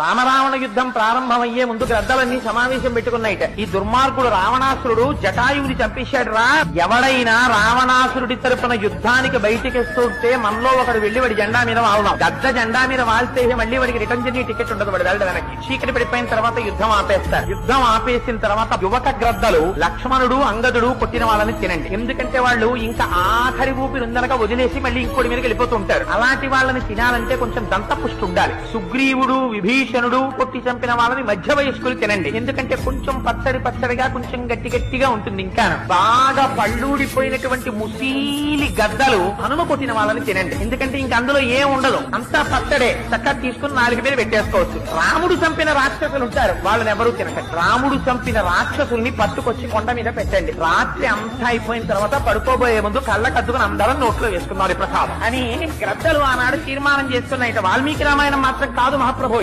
రామరావణ యుద్ధం ప్రారంభమయ్యే ముందు గ్రద్దలన్నీ సమావేశం పెట్టుకున్నాయిట. ఈ దుర్మార్గుడు రావణాసురుడు జటాయువుని చంపేశాడు రా. ఎవడైనా రావణాసురుడి తరపున యుద్ధానికి బయటికి వస్తుంటే మనలో ఒకడు వెళ్లి వాడి జెండా మీద వాళ్దాం. గద్ద జెండా మీద వాళ్తే మళ్ళీ వాడికి రిటర్న్ జర్నీ టికెట్ ఉండదు. వాడు వెళ్ళడానికి చీకటి పడిపోయిన తర్వాత యుద్ధం ఆపేస్తారు. యుద్ధం ఆపేసిన తర్వాత యువక గ్రద్దలు లక్ష్మణుడు అంగదుడు కొట్టిన వాళ్ళని తినండి. ఎందుకంటే వాళ్ళు ఇంకా ఆఖరి ఊపిరి ఉందనక వదిలేసి మళ్ళీ ఇంకోటి మీదకి వెళ్ళిపోతుంటారు. అలాంటి వాళ్ళని తినాలంటే కొంచెం దంతపుష్టి ఉండాలి. సుగ్రీవుడు విభీషణుడు కొట్టి చంపిన వాళ్ళని మధ్య వయస్కులు తినండి. ఎందుకంటే కొంచెం పచ్చడిగా కొంచెం గట్టిగా ఉంటుంది. ఇంకా బాగా పళ్ళూడిపోయినటువంటి ముసీలి గద్దలు హనుమ కొట్టిన వాళ్ళని తినండి. ఎందుకంటే ఇంక అందులో ఏం ఉండదు, అంతా పచ్చడే. చక్కగా తీసుకుని 4 మీద పెట్టేసుకోవచ్చు. రాముడు చంపిన రాక్షసులు ఉంటారు, వాళ్ళని ఎవరూ తినకండి. రాముడు చంపిన రాక్షసుల్ని పట్టుకొచ్చి కొండ మీద పెట్టండి. రాత్రి అంతా అయిపోయిన తర్వాత పడుకోబోయే ముందు కళ్ళ కద్దుకుని అందరం నోట్లో వేసుకున్నారు ప్రసాదం అని గ్రద్దలు ఆనాడు తీర్మానం చేసుకున్నాయి. వాల్మీకి రామాయణం మాత్రం కాదు మహాప్రభు.